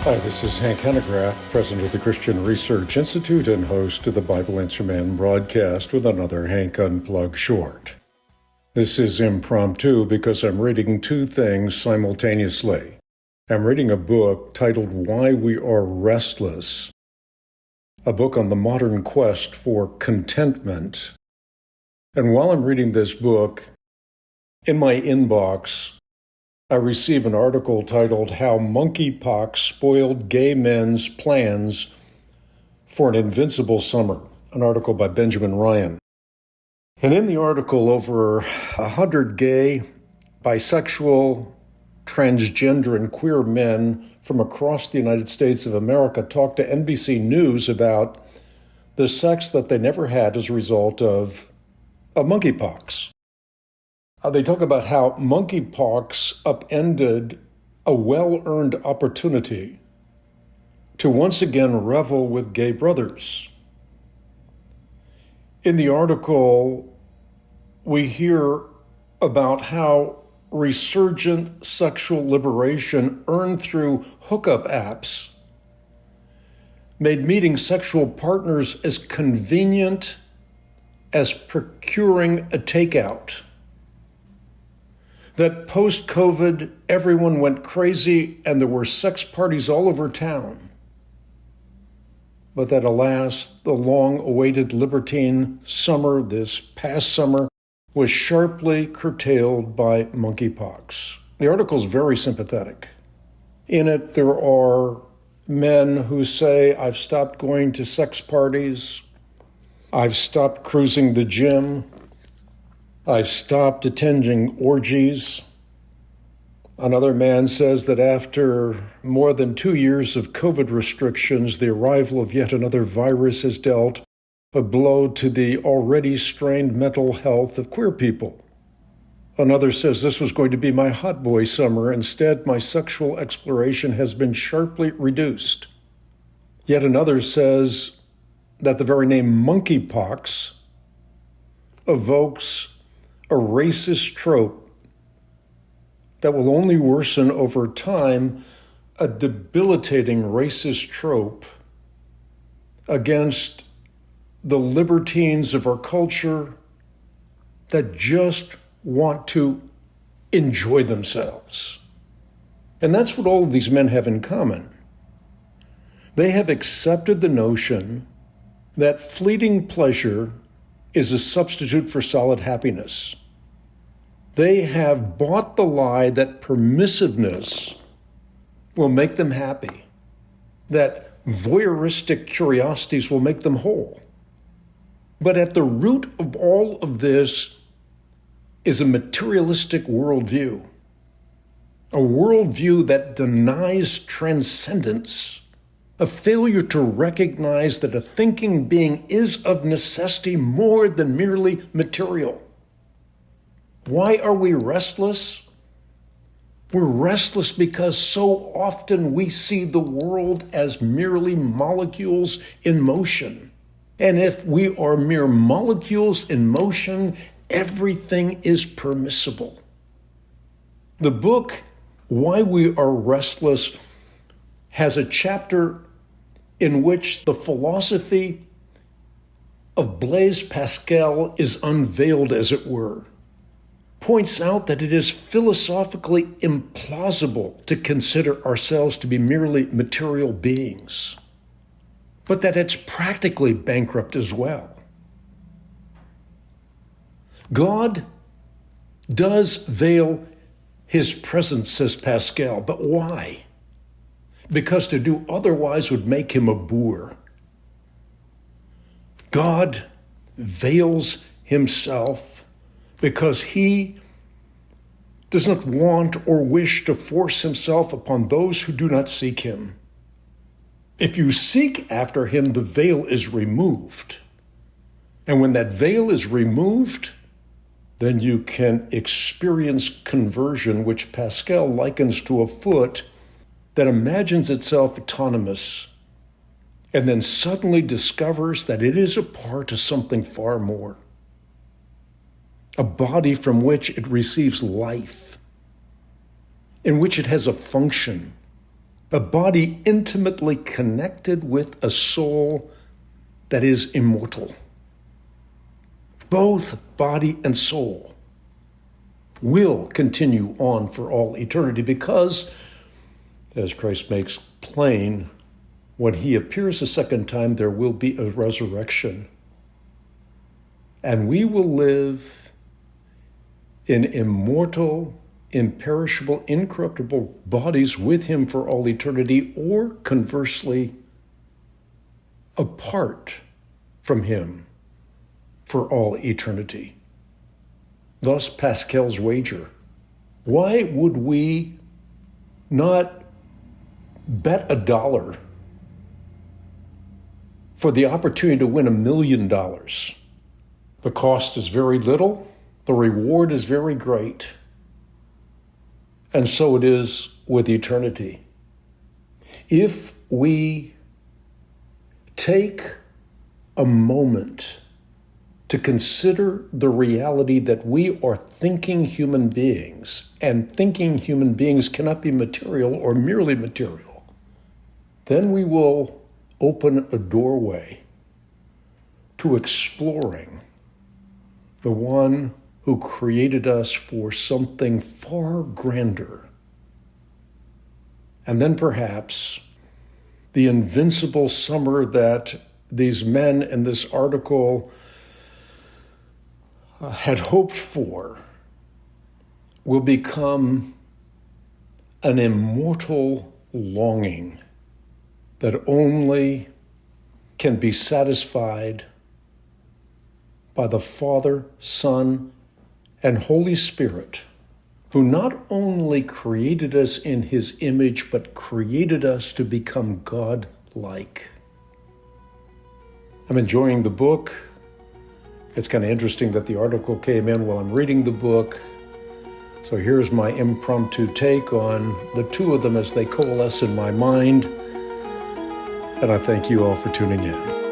Hi, this is Hank Hanegraaff, president of the Christian Research Institute and host of the Bible Answer Man broadcast with another Hank Unplugged short. This is impromptu because I'm reading two things simultaneously. I'm reading a book titled Why We Are Restless, a book on the modern quest for contentment. And while I'm reading this book, in my inbox, I receive an article titled How Monkeypox Spoiled Gay Men's Plans for an Invincible Summer, an article by Benjamin Ryan. And in the article, over 100 gay, bisexual, transgender, and queer men from across the United States of America talk to NBC News about the sex that they never had as a result of monkeypox. They talk about how monkeypox upended a well-earned opportunity to once again revel with gay brothers. In the article, we hear about how resurgent sexual liberation earned through hookup apps made meeting sexual partners as convenient as procuring a takeout. That post-COVID, everyone went crazy and there were sex parties all over town. But that, alas, the long-awaited libertine summer this past summer was sharply curtailed by monkeypox. The article is very sympathetic. In it, there are men who say, I've stopped going to sex parties, I've stopped cruising the gym, I've stopped attending orgies. Another man says that after more than 2 years of COVID restrictions, the arrival of yet another virus has dealt a blow to the already strained mental health of queer people. Another says this was going to be my hot boy summer. Instead, my sexual exploration has been sharply reduced. Yet another says that the very name monkeypox evokes a racist trope that will only worsen over time, a debilitating racist trope against the libertines of our culture that just want to enjoy themselves. And that's what all of these men have in common. They have accepted the notion that fleeting pleasure is a substitute for solid happiness. They have bought the lie that permissiveness will make them happy, that voyeuristic curiosities will make them whole. But at the root of all of this is a materialistic worldview, a worldview that denies transcendence, a failure to recognize that a thinking being is of necessity more than merely material. Why are we restless? We're restless because so often we see the world as merely molecules in motion. And if we are mere molecules in motion, everything is permissible. The book, Why We Are Restless, has a chapter in which the philosophy of Blaise Pascal is unveiled, as it were, points out that it is philosophically implausible to consider ourselves to be merely material beings, but that it's practically bankrupt as well. God does veil his presence, says Pascal, but why? Because to do otherwise would make him a boor. God veils himself because he does not want or wish to force himself upon those who do not seek him. If you seek after him, the veil is removed. And when that veil is removed, then you can experience conversion, which Pascal likens to a foot that imagines itself autonomous and then suddenly discovers that it is a part of something far more. A body from which it receives life, in which it has a function, a body intimately connected with a soul that is immortal. Both body and soul will continue on for all eternity because, as Christ makes plain, when he appears a second time, there will be a resurrection. And we will live in immortal, imperishable, incorruptible bodies with him for all eternity, or conversely, apart from him for all eternity. Thus Pascal's wager. Why would we not bet $1 for the opportunity to win $1 million? The cost is very little, the reward is very great, and so it is with eternity. If we take a moment to consider the reality that we are thinking human beings, and thinking human beings cannot be material or merely material, then we will open a doorway to exploring the one who created us for something far grander. And then perhaps the invincible summer that these men in this article had hoped for will become an immortal longing that only can be satisfied by the Father, Son, and Holy Spirit, who not only created us in his image, but created us to become God-like. I'm enjoying the book. It's kind of interesting that the article came in while I'm reading the book. So here's my impromptu take on the two of them as they coalesce in my mind. And I thank you all for tuning in.